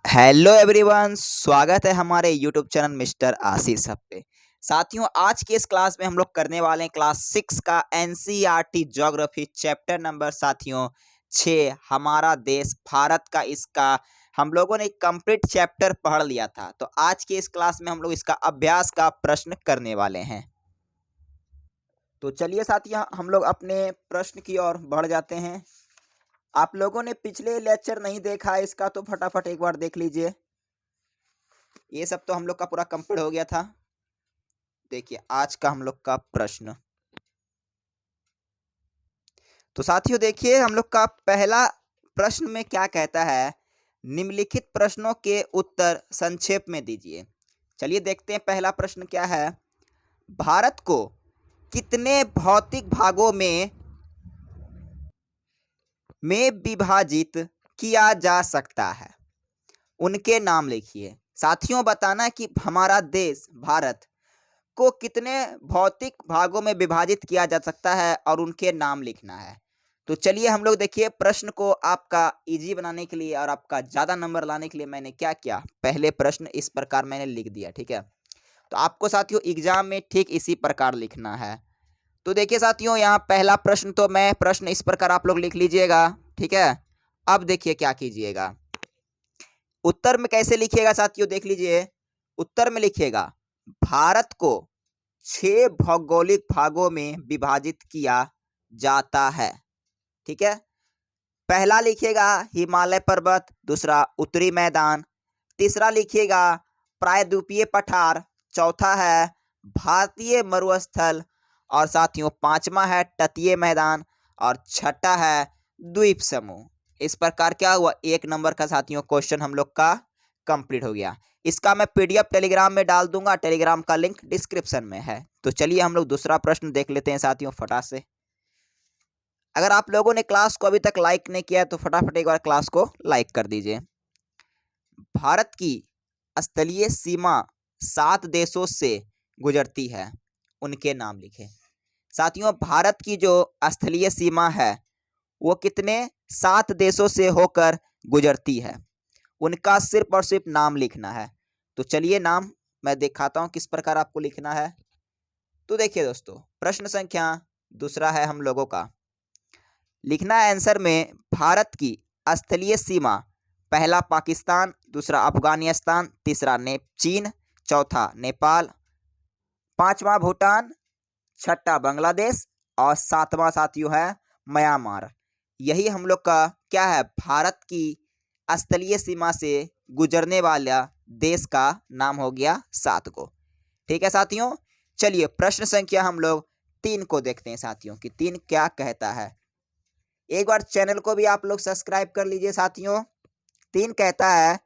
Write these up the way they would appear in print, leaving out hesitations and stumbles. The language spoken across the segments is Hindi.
हेलो एवरीवन, स्वागत है हमारे यूट्यूब चैनल मिस्टर आशीष हब पे। साथियों, आज के इस क्लास में हम लोग करने वाले हैं क्लास 6 का एनसीईआरटी ज्योग्राफी चैप्टर नंबर 6 हमारा देश भारत का। इसका हम लोगों ने कंप्लीट चैप्टर पढ़ लिया था, तो आज के इस क्लास में हम लोग इसका अभ्यास का प्रश्न करने वाले हैं। तो चलिए साथियों, हम लोग अपने प्रश्न की ओर बढ़ जाते हैं। आप लोगों ने पिछले लेक्चर नहीं देखा है इसका, तो फटाफट एक बार देख लीजिए। ये सब तो हम लोग का पूरा कंप्लीट हो गया था। देखिए आज का हम लोग का प्रश्न। तो साथियों देखिए, हम लोग का पहला प्रश्न में क्या कहता है, निम्नलिखित प्रश्नों के उत्तर संक्षेप में दीजिए। चलिए देखते हैं पहला प्रश्न क्या है। भारत को कितने भौतिक भागों में विभाजित किया जा सकता है, उनके नाम लिखिए। साथियों बताना कि हमारा देश भारत को कितने भौतिक भागों में विभाजित किया जा सकता है और उनके नाम लिखना है। तो चलिए हम लोग देखिए, प्रश्न को आपका इजी बनाने के लिए और आपका ज़्यादा नंबर लाने के लिए मैंने क्या किया, पहले प्रश्न इस प्रकार मैंने लिख दिया। ठीक है, तो आपको साथियों एग्जाम में ठीक इसी प्रकार लिखना है। तो देखिए साथियों, यहाँ पहला प्रश्न तो मैं प्रश्न इस प्रकार आप लोग लिख लीजिएगा। ठीक है, अब देखिए क्या कीजिएगा, उत्तर में कैसे लिखिएगा साथियों, देख लीजिए। उत्तर में लिखिएगा भारत को 6 भौगोलिक भागों में विभाजित किया जाता है। ठीक है, पहला लिखिएगा हिमालय पर्वत, दूसरा उत्तरी मैदान, तीसरा लिखिएगा प्रायद्वीपीय पठार, चौथा है भारतीय मरुस्थल, और साथियों पांचवा है तटीय मैदान, और छठा है द्वीप समूह। इस प्रकार क्या हुआ, 1 नंबर का साथियों क्वेश्चन हम लोग का कंप्लीट हो गया। इसका मैं पीडीएफ टेलीग्राम में डाल दूंगा, टेलीग्राम का लिंक डिस्क्रिप्शन में है। तो चलिए हम लोग दूसरा प्रश्न देख लेते हैं साथियों फटाफट से। अगर आप लोगों ने क्लास को अभी तक लाइक नहीं किया तो फटाफट एक बार क्लास को लाइक कर दीजिए। भारत की स्थलीय सीमा 7 देशों से गुजरती है, उनके नाम लिखें। साथियों भारत की जो स्थलीय सीमा है वो कितने 7 देशों से होकर गुजरती है, उनका सिर्फ और सिर्फ नाम लिखना है। तो चलिए नाम मैं दिखाता हूं किस प्रकार आपको लिखना है। तो देखिए दोस्तों, प्रश्न संख्या दूसरा है हम लोगों का, लिखना है आंसर में भारत की स्थलीय सीमा। पहला पाकिस्तान, दूसरा अफगानिस्तान, तीसरा चीन, चौथा नेपाल, पांचवा भूटान, छठा बांग्लादेश और सातवां साथियों है म्यांमार। यही हम लोग का क्या है, भारत की स्थलीय सीमा से गुजरने वाला देश का नाम हो गया 7 को। ठीक है साथियों, चलिए प्रश्न संख्या हम लोग 3 को देखते हैं साथियों कि 3 क्या कहता है। एक बार चैनल को भी आप लोग सब्सक्राइब कर लीजिए साथियों। 3 कहता है,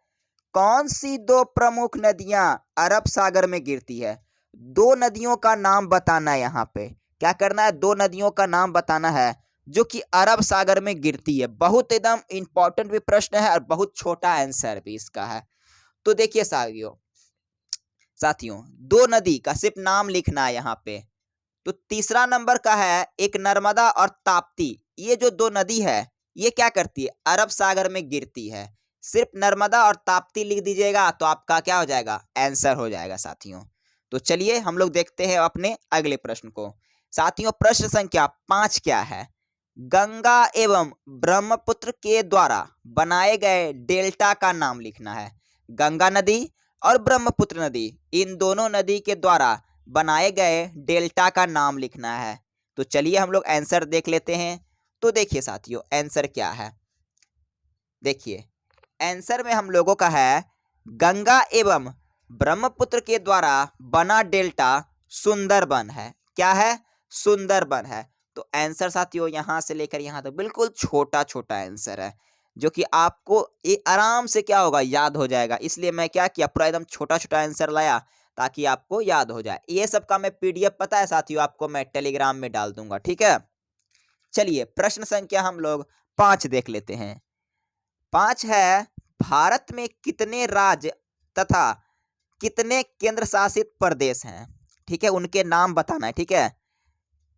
कौन सी 2 प्रमुख नदियां अरब सागर में गिरती है। 2 नदियों का नाम बताना है, यहाँ पे क्या करना है, 2 नदियों का नाम बताना है जो कि अरब सागर में गिरती है। बहुत एकदम इंपॉर्टेंट भी प्रश्न है और बहुत छोटा आंसर भी इसका है। तो देखिए साथियों 2 नदी का सिर्फ नाम लिखना है यहाँ पे। तो तीसरा नंबर का है एक नर्मदा और ताप्ती। ये जो 2 नदी है ये क्या करती है, अरब सागर में गिरती है। सिर्फ नर्मदा और ताप्ती लिख दीजिएगा तो आपका क्या हो जाएगा, आंसर हो जाएगा साथियों। तो चलिए हम लोग देखते हैं अपने अगले प्रश्न को। साथियों प्रश्न संख्या 5 क्या है, गंगा एवं ब्रह्मपुत्र के द्वारा बनाए गए डेल्टा का नाम लिखना है। गंगा नदी और ब्रह्मपुत्र नदी, इन दोनों नदी के द्वारा बनाए गए डेल्टा का नाम लिखना है। तो चलिए हम लोग आंसर देख लेते हैं। तो देखिए साथियों आंसर क्या है, देखिए आंसर में हम लोगों का है गंगा एवं ब्रह्मपुत्र के द्वारा बना डेल्टा सुंदरबन है। क्या है, सुंदरबन है। तो आंसर साथियों यहां से लेकर यहां तक बिल्कुल छोटा छोटा आंसर है, जो कि आपको ये आराम से क्या होगा, याद हो जाएगा। इसलिए मैं क्या किया, पूरा एकदम छोटा छोटा आंसर लाया ताकि आपको याद हो जाए। ये सब का मैं पीडीएफ पता है साथियों आपको मैं टेलीग्राम में डाल दूंगा। ठीक है, चलिए प्रश्न संख्या हम लोग 5 देख लेते हैं। 5 है, भारत में कितने राज्य तथा कितने केंद्र शासित प्रदेश हैं। ठीक है, उनके नाम बताना है। ठीक है,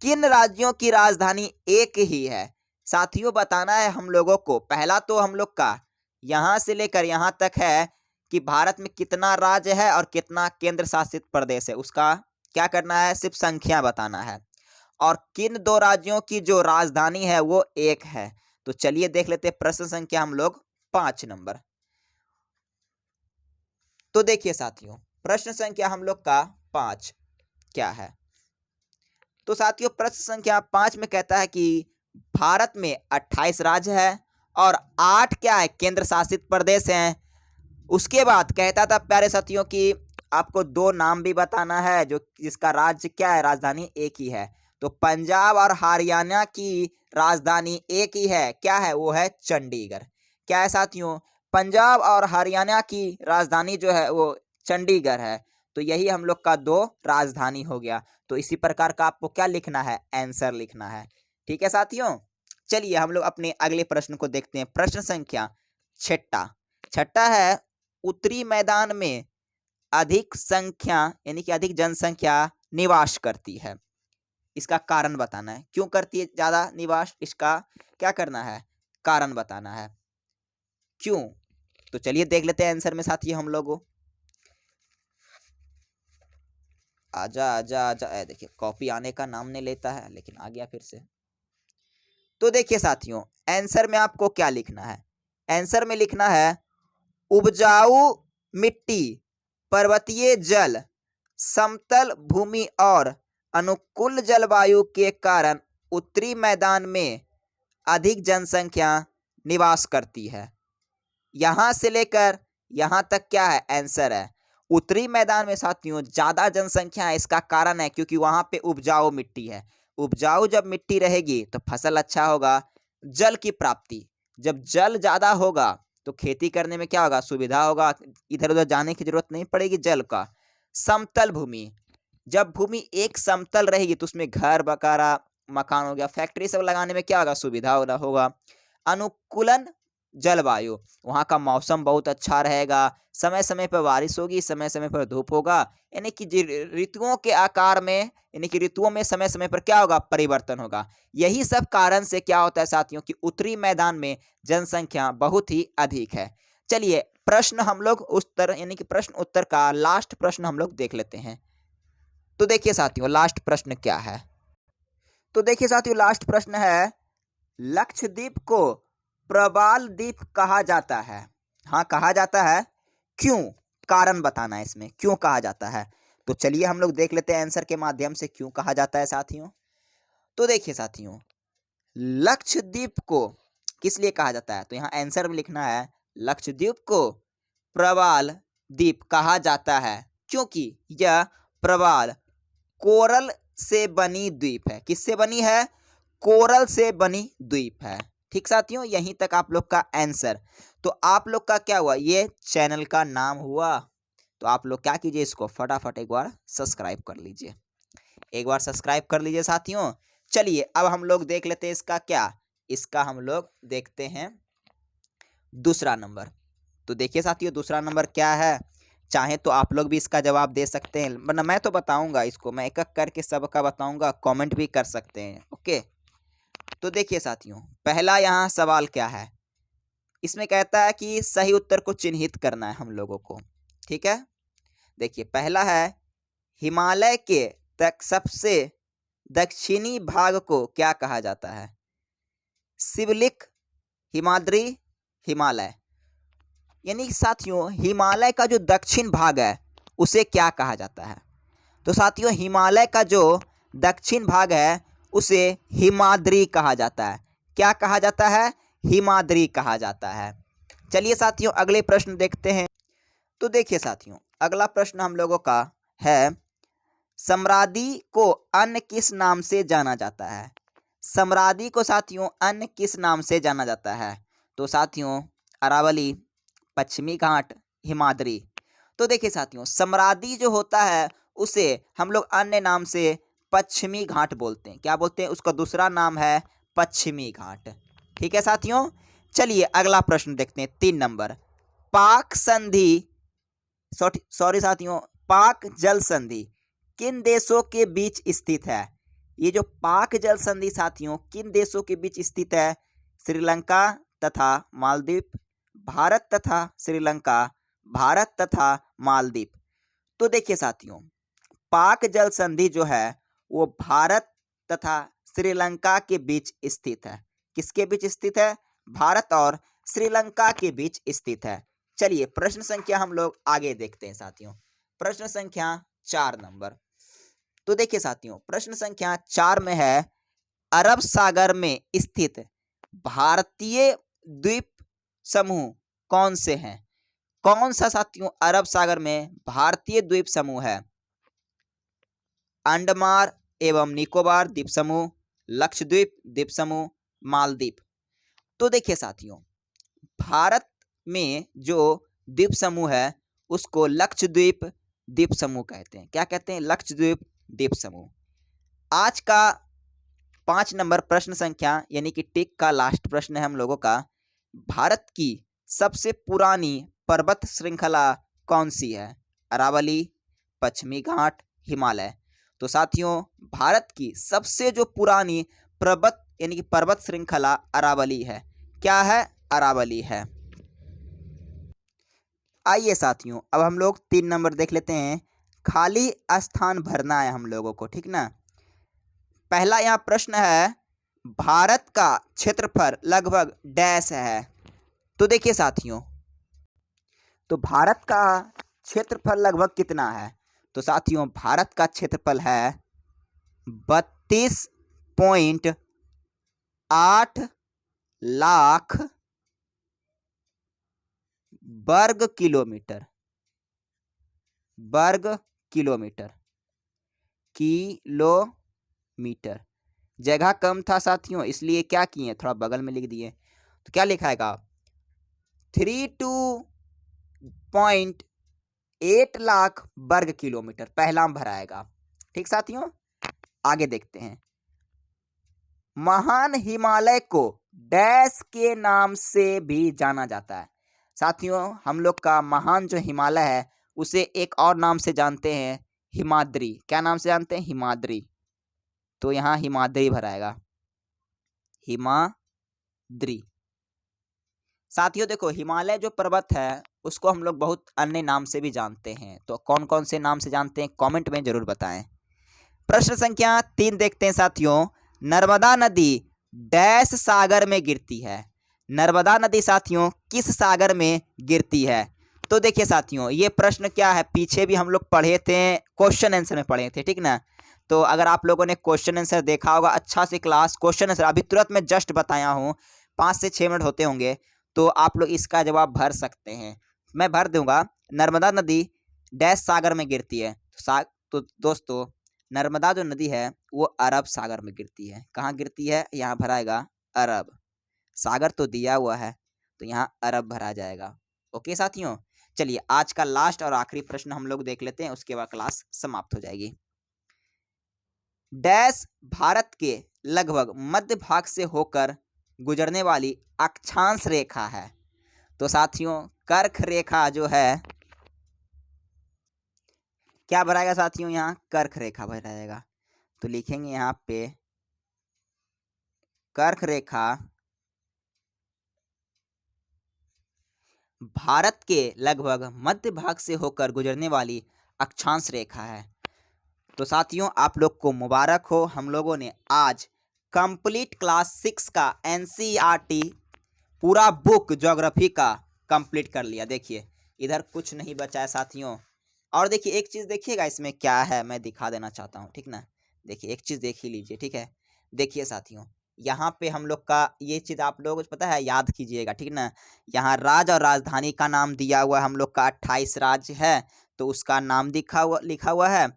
किन राज्यों की राजधानी एक ही है, साथियों बताना है हम लोगों को। पहला तो हम लोग का यहाँ से लेकर यहाँ तक है कि भारत में कितना राज्य है और कितना केंद्र शासित प्रदेश है, उसका क्या करना है, सिर्फ संख्या बताना है। और किन दो राज्यों की जो राजधानी है वो एक है। तो चलिए देख लेते हैं प्रश्न संख्या हम लोग 5 नंबर। तो देखिए साथियों, प्रश्न संख्या हम लोग का 5 क्या है। तो साथियों प्रश्न संख्या 5 में कहता है कि भारत में 28 राज्य है और 8 क्या है, केंद्र शासित प्रदेश हैं। उसके बाद कहता था प्यारे साथियों कि आपको 2 नाम भी बताना है जो जिसका राज्य क्या है, राजधानी एक ही है। तो पंजाब और हरियाणा की राजधानी एक ही है, क्या है, वो है चंडीगढ़। क्या है साथियों, पंजाब और हरियाणा की राजधानी जो है वो चंडीगढ़ है। तो यही हम लोग का 2 राजधानी हो गया। तो इसी प्रकार का आपको क्या लिखना है, आंसर लिखना है। ठीक है साथियों, चलिए हम लोग अपने अगले प्रश्न को देखते हैं। प्रश्न संख्या छठा है, उत्तरी मैदान में अधिक संख्या यानी कि अधिक जनसंख्या निवास करती है। इसका कारण बताना है, क्यों करती है ज्यादा निवास, इसका क्या करना है, कारण बताना है क्यों। तो चलिए देख लेते हैं आंसर में साथियों हम लोगों। आजा आजा आजा, देखिए कॉपी आने का नाम नहीं लेता है, लेकिन आ गया फिर से। तो देखिए साथियों, आंसर में आपको क्या लिखना है, आंसर में लिखना है उपजाऊ मिट्टी, पर्वतीय जल, समतल भूमि और अनुकूल जलवायु के कारण उत्तरी मैदान में अधिक जनसंख्या निवास करती है। यहां से लेकर यहां तक क्या है, आंसर है। उत्तरी मैदान में साथियों ज्यादा जनसंख्या है, इसका कारण है क्योंकि वहां पे उपजाऊ मिट्टी है। उपजाऊ जब मिट्टी रहेगी तो फसल अच्छा होगा। जल की प्राप्ति, जब जल ज्यादा होगा तो खेती करने में क्या होगा, सुविधा होगा, इधर उधर जाने की जरूरत नहीं पड़ेगी जल का। समतल भूमि, जब भूमि एक समतल रहेगी तो उसमें घर बकारा मकान हो गया, फैक्ट्री सब लगाने में क्या होगा, सुविधा होगा। अनुकूलन जलवायु, वहाँ का मौसम बहुत अच्छा रहेगा, समय समय पर बारिश होगी, समय समय पर धूप होगा, यानी कि ऋतुओं के आकार में यानी कि ऋतुओं में समय समय पर क्या होगा, परिवर्तन होगा। यही सब कारण से क्या होता है साथियों कि उत्तरी मैदान में जनसंख्या बहुत ही अधिक है। चलिए प्रश्न हम लोग उत्तर यानी कि प्रश्न उत्तर का लास्ट प्रश्न हम लोग देख लेते हैं। तो देखिए साथियों लास्ट प्रश्न क्या है। तो देखिए साथियों लास्ट प्रश्न है, लक्षद्वीप को प्रवाल द्वीप कहा जाता है। हाँ कहा जाता है, क्यों, कारण बताना है इसमें क्यों कहा जाता है। तो चलिए हम लोग देख लेते हैं आंसर के माध्यम से क्यों कहा जाता है साथियों। तो देखिए साथियों, लक्षद्वीप को किस लिए कहा जाता है, तो यहाँ आंसर में लिखना है लक्षद्वीप को प्रवाल द्वीप कहा जाता है क्योंकि यह प्रवाल कोरल से बनी द्वीप है। किससे बनी है, कोरल से बनी द्वीप है। ठीक साथियों, यहीं तक आप लोग का आंसर। तो आप लोग का क्या हुआ, ये चैनल का नाम हुआ। तो आप लोग क्या कीजिए, इसको फटाफट एक बार सब्सक्राइब कर लीजिए, एक बार सब्सक्राइब कर लीजिए साथियों। चलिए अब हम लोग देख लेते हैं इसका क्या, इसका हम लोग देखते हैं दूसरा नंबर। तो देखिए साथियों दूसरा नंबर क्या है, चाहे तो आप लोग भी इसका जवाब दे सकते हैं, वरना मैं तो बताऊंगा इसको, मैं एक एक करके सबका बताऊंगा, कमेंट भी कर सकते हैं। ओके, तो देखिए साथियों पहला यहाँ सवाल क्या है, इसमें कहता है कि सही उत्तर को चिन्हित करना है हम लोगों को। ठीक है, देखिए पहला है, हिमालय के तक सबसे दक्षिणी भाग को क्या कहा जाता है, शिवलिक, हिमाद्री, हिमालय। यानी साथियों हिमालय का जो दक्षिण भाग है उसे क्या कहा जाता है, तो साथियों हिमालय का जो दक्षिण भाग है उसे हिमाद्री कहा जाता है। क्या कहा जाता है, हिमाद्री कहा जाता है। चलिए साथियों अगले प्रश्न देखते हैं। तो देखिए साथियों अगला प्रश्न हम लोगों का है, सम्रादी को अन्य किस नाम से जाना जाता है। सम्रादी को साथियों अन्य किस नाम से जाना जाता है, तो साथियों अरावली, पश्चिमी घाट, हिमाद्री। तो देखिए साथियों सम्रादी जो होता है उसे हम लोग अन्य नाम से पश्चिमी घाट बोलते हैं। क्या बोलते हैं, उसका दूसरा नाम है पश्चिमी घाट। ठीक है साथियों, चलिए अगला प्रश्न देखते हैं 3 नंबर। पाक संधि सॉरी साथियों पाक जल संधि किन देशों के बीच स्थित है। ये जो पाक जल संधि साथियों किन देशों के बीच स्थित है, श्रीलंका तथा मालदीव, भारत तथा श्रीलंका, भारत तथा मालदीव। तो देखिए साथियों, पाक जल संधि जो है वो भारत तथा श्रीलंका के बीच स्थित है। किसके बीच स्थित है? भारत और श्रीलंका के बीच स्थित है। चलिए प्रश्न संख्या हम लोग आगे देखते हैं साथियों। प्रश्न संख्या 4 नंबर। तो देखिए साथियों, प्रश्न संख्या 4 में है, अरब सागर में स्थित भारतीय द्वीप समूह कौन से हैं? कौन सा साथियों अरब सागर में भारतीय द्वीप समूह है? अंडमान एवं निकोबार द्वीप समूह, लक्षद्वीप द्वीप समूह, मालदीव। तो देखिए साथियों, भारत में जो द्वीप समूह है उसको लक्षद्वीप द्वीप समूह कहते हैं। क्या कहते हैं? लक्षद्वीप द्वीप समूह। आज का 5 नंबर प्रश्न संख्या यानी कि टिक का लास्ट प्रश्न है हम लोगों का, भारत की सबसे पुरानी पर्वत श्रृंखला कौन सी है? अरावली, पश्चिमी घाट, हिमालय। तो साथियों, भारत की सबसे जो पुरानी पर्वत यानी कि पर्वत श्रृंखला अरावली है। क्या है? अरावली है। आइए साथियों, अब हम लोग 3 नंबर देख लेते हैं। खाली स्थान भरना है हम लोगों को, ठीक ना। पहला यहाँ प्रश्न है, भारत का क्षेत्रफल लगभग डैश है। तो देखिए साथियों, तो भारत का क्षेत्रफल लगभग कितना है? तो साथियों, भारत का क्षेत्रफल है 32.8 लाख वर्ग किलोमीटर। किलोमीटर। जगह कम था साथियों, इसलिए क्या किए, थोड़ा बगल में लिख दिए। तो क्या लिखाएगा? 32.8 लाख वर्ग किलोमीटर पहला भराएगा। ठीक साथियों, आगे देखते हैं। महान हिमालय को डैश के नाम से भी जाना जाता है। साथियों, हम लोग का महान जो हिमालय है उसे एक और नाम से जानते हैं, हिमाद्री। क्या नाम से जानते हैं? हिमाद्री। तो यहाँ हिमाद्री भराएगा, हिमाद्री। साथियों देखो, हिमालय जो पर्वत है उसको हम लोग बहुत अन्य नाम से भी जानते हैं। तो कौन कौन से नाम से जानते हैं, कमेंट में जरूर बताएं। प्रश्न संख्या 3 देखते हैं साथियों। नर्मदा नदी डैश सागर में गिरती है। नर्मदा नदी साथियों किस सागर में गिरती है? तो देखिए साथियों, ये प्रश्न क्या है, पीछे भी हम लोग पढ़े थे, क्वेश्चन आंसर में पढ़े थे, ठीक ना। तो अगर आप लोगों ने क्वेश्चन आंसर देखा होगा अच्छा से, क्लास क्वेश्चन आंसर अभी तुरंत में जस्ट बताया हूँ, 5 से 6 मिनट होते होंगे, तो आप लोग इसका जवाब भर सकते हैं। मैं भर दूंगा, नर्मदा नदी डैश सागर में गिरती है। तो दोस्तों, नर्मदा जो नदी है वो अरब सागर में गिरती है। कहाँ गिरती है? यहाँ भराएगा अरब। सागर तो दिया हुआ है तो यहाँ अरब भरा जाएगा। ओके साथियों, चलिए आज का लास्ट और आखिरी प्रश्न हम लोग देख लेते हैं, उसके बाद क्लास समाप्त हो जाएगी। डैश भारत के लगभग मध्य भाग से होकर गुजरने वाली अक्षांश रेखा है। तो साथियों, कर्क रेखा जो है, क्या भराएगा साथियों? यहाँ कर्क रेखा भराएगा। तो लिखेंगे यहाँ पे कर्क रेखा भारत के लगभग मध्य भाग से होकर गुजरने वाली अक्षांश रेखा है। तो साथियों, आप लोग को मुबारक हो, हम लोगों ने आज कंप्लीट क्लास 6 का एनसीईआरटी पूरा बुक ज्योग्राफी का कंप्लीट कर लिया। देखिए इधर कुछ नहीं बचा है साथियों। और देखिए एक चीज़ देखिएगा, इसमें क्या है मैं दिखा देना चाहता हूँ, ठीक ना। देखिए एक चीज़ देख ही लीजिए, ठीक है। देखिए साथियों, यहाँ पे हम लोग का ये चीज़ आप लोगों को पता है, याद कीजिएगा, ठीक ना। यहाँ राज्य और राजधानी का नाम दिया हुआ है, हम लोग का 28 राज्य है तो उसका नाम लिखा हुआ है।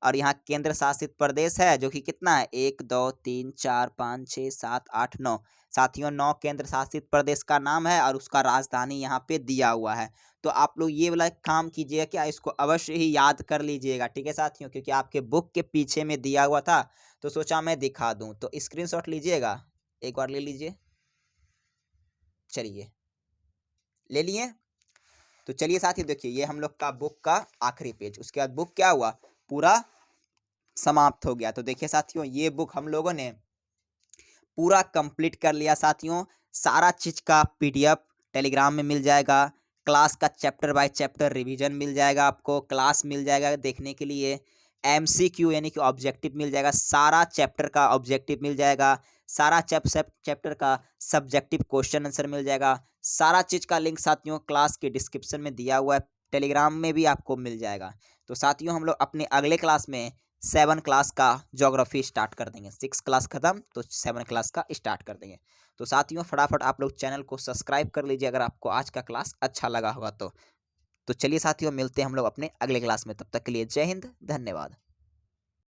और यहाँ केंद्र शासित प्रदेश है जो कि कितना है, 1 2 3 4 5 6 7 8 9। साथियों 9 केंद्र शासित प्रदेश का नाम है और उसका राजधानी यहाँ पे दिया हुआ है। तो आप लोग ये वाला काम कीजिएगा, क्या इसको अवश्य ही याद कर लीजिएगा, ठीक है साथियों, क्योंकि आपके बुक के पीछे में दिया हुआ था तो सोचा मैं दिखा दूं। तो स्क्रीनशॉट लीजिएगा, एक बार ले लीजिए। चलिए ले लिए। तो चलिए साथियों, देखिए ये हम लोग का बुक का आखिरी पेज, उसके बाद बुक क्या हुआ, पूरा समाप्त हो गया। तो देखिए साथियों, ये बुक हम लोगों ने पूरा कंप्लीट कर लिया साथियों। सारा चीज का पीडीएफ टेलीग्राम में मिल जाएगा। क्लास का चैप्टर बाय चैप्टर रिवीजन मिल जाएगा आपको, क्लास मिल जाएगा देखने के लिए, एमसीक्यू यानी कि ऑब्जेक्टिव मिल जाएगा, सारा चैप्टर का ऑब्जेक्टिव मिल जाएगा, सारा चैप्टर का सब्जेक्टिव क्वेश्चन आंसर मिल जाएगा। सारा चीज़ का लिंक साथियों क्लास के डिस्क्रिप्शन में दिया हुआ है, टेलीग्राम में भी आपको मिल जाएगा। तो साथियों हम लोग अपने अगले क्लास में 7 क्लास का ज्योग्राफी स्टार्ट कर देंगे। 6 क्लास खत्म तो 7 क्लास का स्टार्ट कर देंगे। तो साथियों फटाफट आप लोग चैनल को सब्सक्राइब कर लीजिए अगर आपको आज का क्लास अच्छा लगा होगा तो चलिए साथियों मिलते हैं हम लोग अपने अगले क्लास में, तब तक के लिए जय हिंद, धन्यवाद।